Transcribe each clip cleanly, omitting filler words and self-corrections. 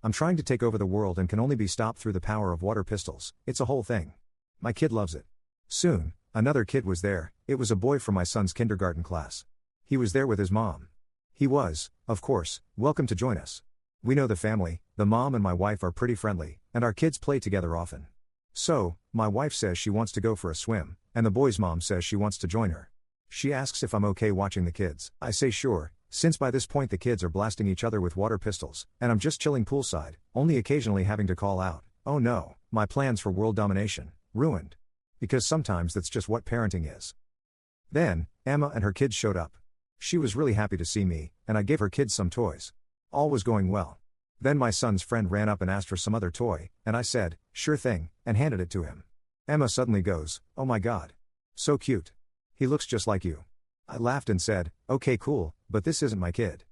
I'm trying to take over the world and can only be stopped through the power of water pistols. It's a whole thing. My kid loves it. Soon, another kid was there. It was a boy from my son's kindergarten class. He was there with his mom. He was, of course, welcome to join us. We know the family, the mom and my wife are pretty friendly, and our kids play together often. So, my wife says she wants to go for a swim, and the boy's mom says she wants to join her. She asks if I'm okay watching the kids. I say sure, since by this point the kids are blasting each other with water pistols, and I'm just chilling poolside, only occasionally having to call out, "Oh no, my plans for world domination, ruined." Because sometimes that's just what parenting is. Then, Emma and her kids showed up. She was really happy to see me, and I gave her kids some toys. All was going well. Then my son's friend ran up and asked for some other toy, and I said, "Sure thing," and handed it to him. Emma suddenly goes, "Oh my god. So cute. He looks just like you." I laughed and said, "Okay cool, but this isn't my kid."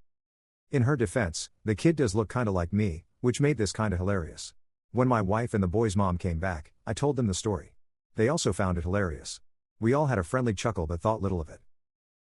In her defense, the kid does look kinda like me, which made this kinda hilarious. When my wife and the boy's mom came back, I told them the story. They also found it hilarious. We all had a friendly chuckle but thought little of it.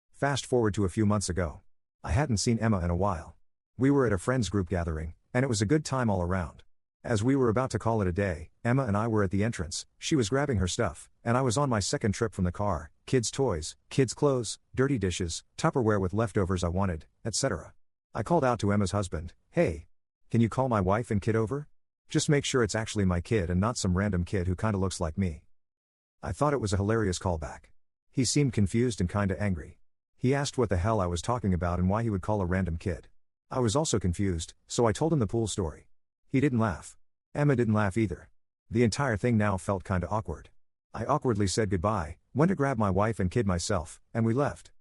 Fast forward to a few months ago. I hadn't seen Emma in a while. We were at a friends group gathering, and it was a good time all around. As we were about to call it a day, Emma and I were at the entrance. She was grabbing her stuff, and I was on my second trip from the car: kids' toys, kids' clothes, dirty dishes, Tupperware with leftovers I wanted, etc. I called out to Emma's husband, "Hey, can you call my wife and kid over? Just make sure it's actually my kid and not some random kid who kinda looks like me." I thought it was a hilarious callback. He seemed confused and kinda angry. He asked what the hell I was talking about and why he would call a random kid. I was also confused, so I told him the pool story. He didn't laugh. Emma didn't laugh either. The entire thing now felt kinda awkward. I awkwardly said goodbye, went to grab my wife and kid myself, and we left.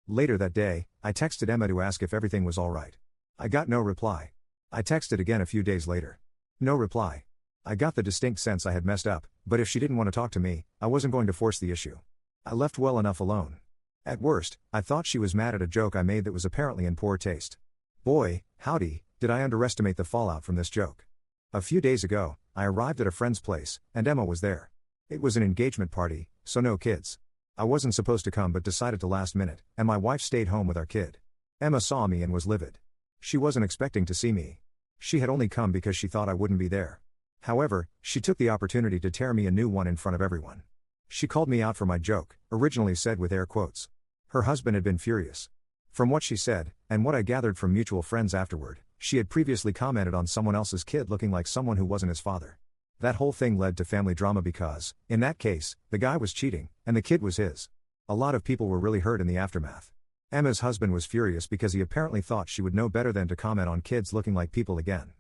Later that day, I texted Emma to ask if everything was alright. I got no reply. I texted again a few days later. No reply. I got the distinct sense I had messed up, but if she didn't want to talk to me, I wasn't going to force the issue. I left well enough alone. At worst, I thought she was mad at a joke I made that was apparently in poor taste. Boy, howdy, did I underestimate the fallout from this joke. A few days ago, I arrived at a friend's place, and Emma was there. It was an engagement party, so no kids. I wasn't supposed to come but decided to last minute, and my wife stayed home with our kid. Emma saw me and was livid. She wasn't expecting to see me. She had only come because she thought I wouldn't be there. However, she took the opportunity to tear me a new one in front of everyone. She called me out for my joke, originally said with air quotes. Her husband had been furious. From what she said, and what I gathered from mutual friends afterward, she had previously commented on someone else's kid looking like someone who wasn't his father. That whole thing led to family drama because, in that case, the guy was cheating, and the kid was his. A lot of people were really hurt in the aftermath. Emma's husband was furious because he apparently thought she would know better than to comment on kids looking like people again.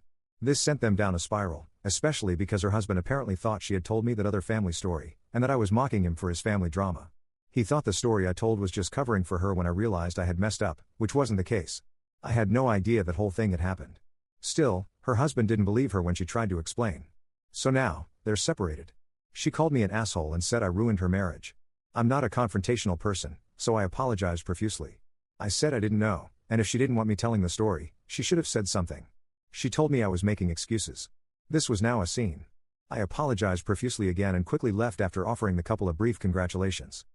This sent them down a spiral, especially because her husband apparently thought she had told me that other family story, and that I was mocking him for his family drama. He thought the story I told was just covering for her when I realized I had messed up, which wasn't the case. I had no idea that whole thing had happened. Still, her husband didn't believe her when she tried to explain. So now, they're separated. She called me an asshole and said I ruined her marriage. I'm not a confrontational person, so I apologized profusely. I said I didn't know, and if she didn't want me telling the story, she should have said something. She told me I was making excuses. This was now a scene. I apologized profusely again and quickly left after offering the couple a brief congratulations.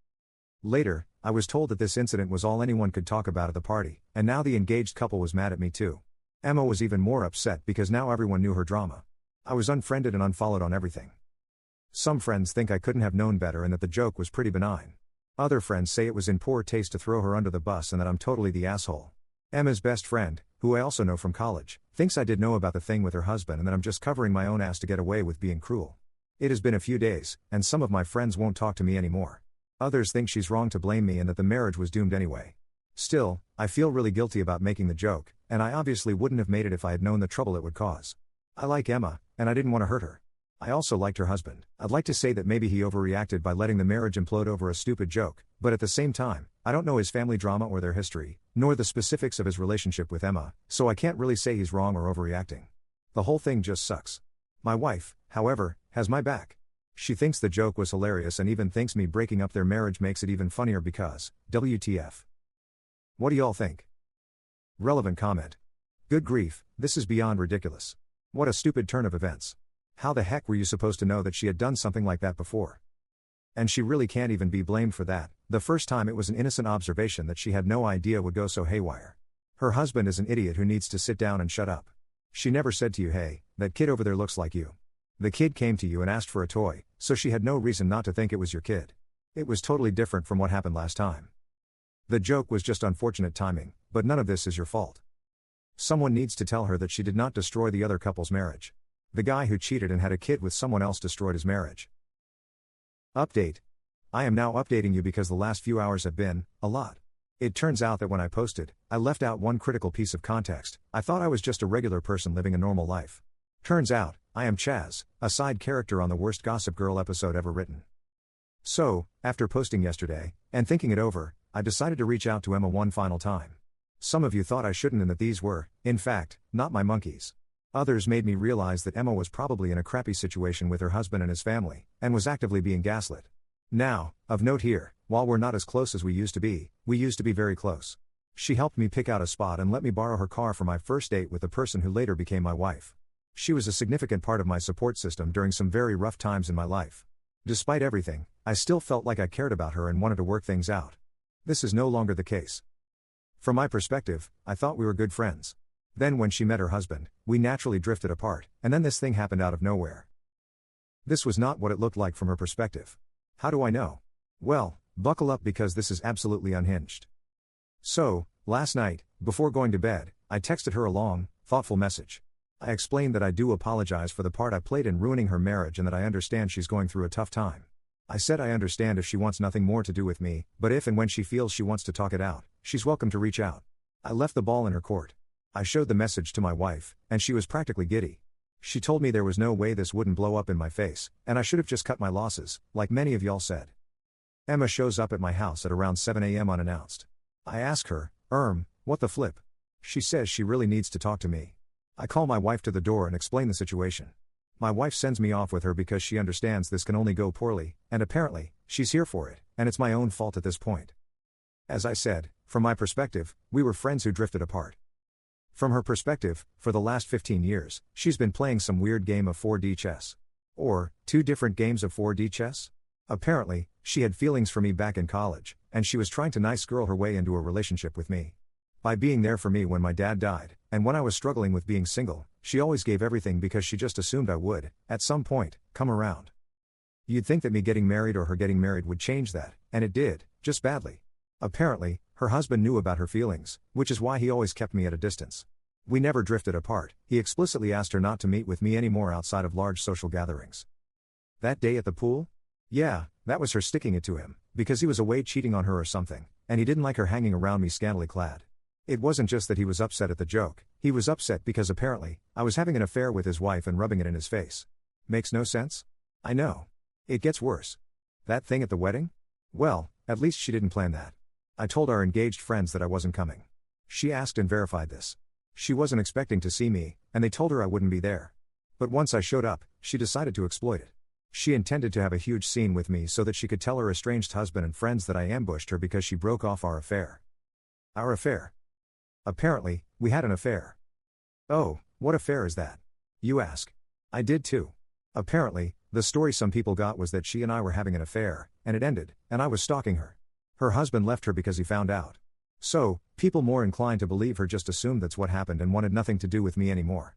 Later, I was told that this incident was all anyone could talk about at the party, and now the engaged couple was mad at me too. Emma was even more upset because now everyone knew her drama. I was unfriended and unfollowed on everything. Some friends think I couldn't have known better and that the joke was pretty benign. Other friends say it was in poor taste to throw her under the bus and that I'm totally the asshole. Emma's best friend, who I also know from college, thinks I did know about the thing with her husband and that I'm just covering my own ass to get away with being cruel. It has been a few days, and some of my friends won't talk to me anymore. Others think she's wrong to blame me and that the marriage was doomed anyway. Still, I feel really guilty about making the joke, and I obviously wouldn't have made it if I had known the trouble it would cause. I like Emma, and I didn't want to hurt her. I also liked her husband. I'd like to say that maybe he overreacted by letting the marriage implode over a stupid joke, but at the same time, I don't know his family drama or their history, nor the specifics of his relationship with Emma, so I can't really say he's wrong or overreacting. The whole thing just sucks. My wife, however, has my back. She thinks the joke was hilarious and even thinks me breaking up their marriage makes it even funnier because, WTF. What do y'all think? Relevant comment. Good grief, this is beyond ridiculous. What a stupid turn of events. How the heck were you supposed to know that she had done something like that before? And she really can't even be blamed for that. The first time it was an innocent observation that she had no idea would go so haywire. Her husband is an idiot who needs to sit down and shut up. She never said to you, hey, that kid over there looks like you. The kid came to you and asked for a toy, so she had no reason not to think it was your kid. It was totally different from what happened last time. The joke was just unfortunate timing, but none of this is your fault. Someone needs to tell her that she did not destroy the other couple's marriage. The guy who cheated and had a kid with someone else destroyed his marriage. Update. I am now updating you because the last few hours have been a lot. It turns out that when I posted, I left out one critical piece of context. I thought I was just a regular person living a normal life. Turns out, I am Chaz, a side character on the worst Gossip Girl episode ever written. So, after posting yesterday, and thinking it over, I decided to reach out to Emma one final time. Some of you thought I shouldn't and that these were, in fact, not my monkeys. Others made me realize that Emma was probably in a crappy situation with her husband and his family, and was actively being gaslit. Now, of note here, while we're not as close as we used to be very close. She helped me pick out a spot and let me borrow her car for my first date with the person who later became my wife. She was a significant part of my support system during some very rough times in my life. Despite everything, I still felt like I cared about her and wanted to work things out. This is no longer the case. From my perspective, I thought we were good friends. Then when she met her husband, we naturally drifted apart, and then this thing happened out of nowhere. This was not what it looked like from her perspective. How do I know? Well, buckle up because this is absolutely unhinged. So, last night, before going to bed, I texted her a long, thoughtful message. I explained that I do apologize for the part I played in ruining her marriage and that I understand she's going through a tough time. I said I understand if she wants nothing more to do with me, but if and when she feels she wants to talk it out, she's welcome to reach out. I left the ball in her court. I showed the message to my wife, and she was practically giddy. She told me there was no way this wouldn't blow up in my face, and I should have just cut my losses, like many of y'all said. Emma shows up at my house at around 7 a.m. unannounced. I ask her, what the flip? She says she really needs to talk to me. I call my wife to the door and explain the situation. My wife sends me off with her because she understands this can only go poorly, and apparently, she's here for it, and it's my own fault at this point. As I said, from my perspective, we were friends who drifted apart. From her perspective, for the last 15 years, she's been playing some weird game of 4D chess. Or, 2 different games of 4D chess? Apparently, she had feelings for me back in college, and she was trying to nice girl her way into a relationship with me. By being there for me when my dad died, and when I was struggling with being single, she always gave everything because she just assumed I would, at some point, come around. You'd think that me getting married or her getting married would change that, and it did, just badly. Apparently, her husband knew about her feelings, which is why he always kept me at a distance. We never drifted apart. He explicitly asked her not to meet with me anymore outside of large social gatherings. That day at the pool? Yeah, that was her sticking it to him, because he was away cheating on her or something, and he didn't like her hanging around me scantily clad. It wasn't just that he was upset at the joke, he was upset because apparently, I was having an affair with his wife and rubbing it in his face. Makes no sense? I know. It gets worse. That thing at the wedding? Well, at least she didn't plan that. I told our engaged friends that I wasn't coming. She asked and verified this. She wasn't expecting to see me, and they told her I wouldn't be there. But once I showed up, she decided to exploit it. She intended to have a huge scene with me so that she could tell her estranged husband and friends that I ambushed her because she broke off our affair. Our affair? Apparently, we had an affair. Oh, what affair is that? You ask. I did too. Apparently, the story some people got was that she and I were having an affair, and it ended, and I was stalking her. Her husband left her because he found out. So, people more inclined to believe her just assumed that's what happened and wanted nothing to do with me anymore.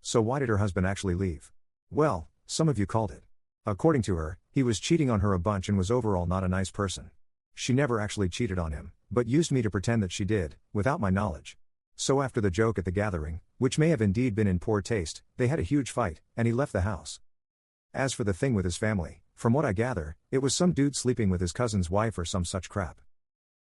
So why did her husband actually leave? Well, some of you called it. According to her, he was cheating on her a bunch and was overall not a nice person. She never actually cheated on him, but used me to pretend that she did, without my knowledge. So after the joke at the gathering, which may have indeed been in poor taste, they had a huge fight, and he left the house. As for the thing with his family, from what I gather, it was some dude sleeping with his cousin's wife or some such crap.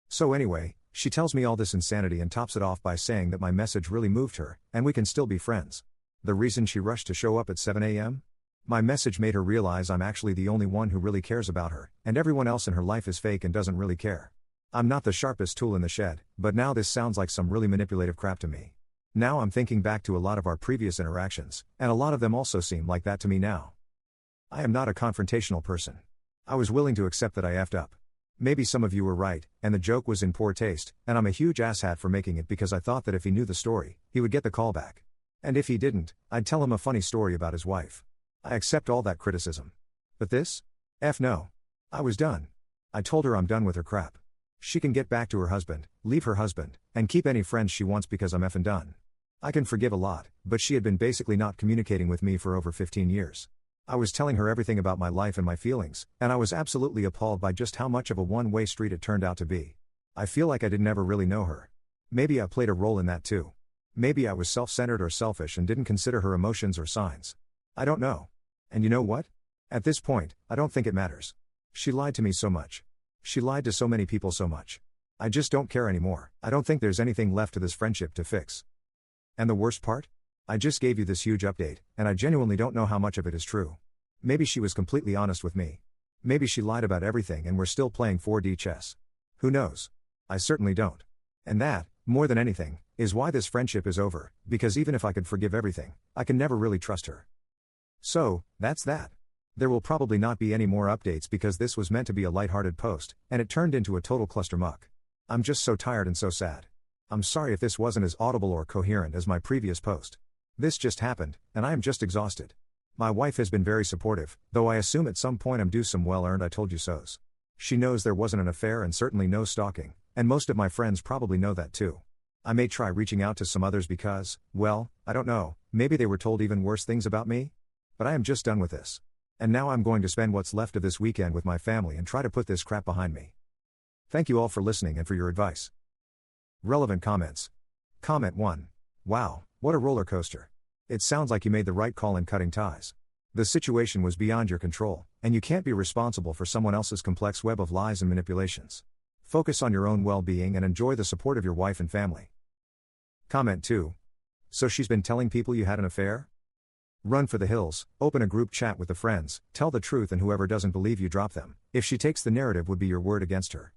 So anyway, she tells me all this insanity and tops it off by saying that my message really moved her, and we can still be friends. The reason she rushed to show up at 7 a.m.? My message made her realize I'm actually the only one who really cares about her, and everyone else in her life is fake and doesn't really care. I'm not the sharpest tool in the shed, but now this sounds like some really manipulative crap to me. Now I'm thinking back to a lot of our previous interactions, and a lot of them also seem like that to me now. I am not a confrontational person. I was willing to accept that I effed up. Maybe some of you were right, and the joke was in poor taste, and I'm a huge asshat for making it because I thought that if he knew the story, he would get the call back. And if he didn't, I'd tell him a funny story about his wife. I accept all that criticism. But this? F no. I was done. I told her I'm done with her crap. She can get back to her husband, leave her husband, and keep any friends she wants because I'm effing done. I can forgive a lot, but she had been basically not communicating with me for over 15 years. I was telling her everything about my life and my feelings, and I was absolutely appalled by just how much of a one-way street it turned out to be. I feel like I did never really know her. Maybe I played a role in that too. Maybe I was self-centered or selfish and didn't consider her emotions or signs. I don't know. And you know what? At this point, I don't think it matters. She lied to me so much. She lied to so many people so much. I just don't care anymore. I don't think there's anything left to this friendship to fix. And the worst part? I just gave you this huge update, and I genuinely don't know how much of it is true. Maybe she was completely honest with me. Maybe she lied about everything and we're still playing 4D chess. Who knows? I certainly don't. And that, more than anything, is why this friendship is over, because even if I could forgive everything, I can never really trust her. So, that's that. There will probably not be any more updates because this was meant to be a lighthearted post, and it turned into a total clustermuck. I'm just so tired and so sad. I'm sorry if this wasn't as audible or coherent as my previous post. This just happened, and I am just exhausted. My wife has been very supportive, though I assume at some point I'm due some well-earned I told you so's. She knows there wasn't an affair and certainly no stalking, and most of my friends probably know that too. I may try reaching out to some others because, well, I don't know, maybe they were told even worse things about me? But I am just done with this. And now I'm going to spend what's left of this weekend with my family and try to put this crap behind me. Thank you all for listening and for your advice. Relevant comments. Comment 1. Wow, what a roller coaster. It sounds like you made the right call in cutting ties. The situation was beyond your control, and you can't be responsible for someone else's complex web of lies and manipulations. Focus on your own well-being and enjoy the support of your wife and family. Comment 2. So she's been telling people you had an affair? Run for the hills, open a group chat with the friends, tell the truth, and whoever doesn't believe you drop them. If she takes the narrative would be your word against her.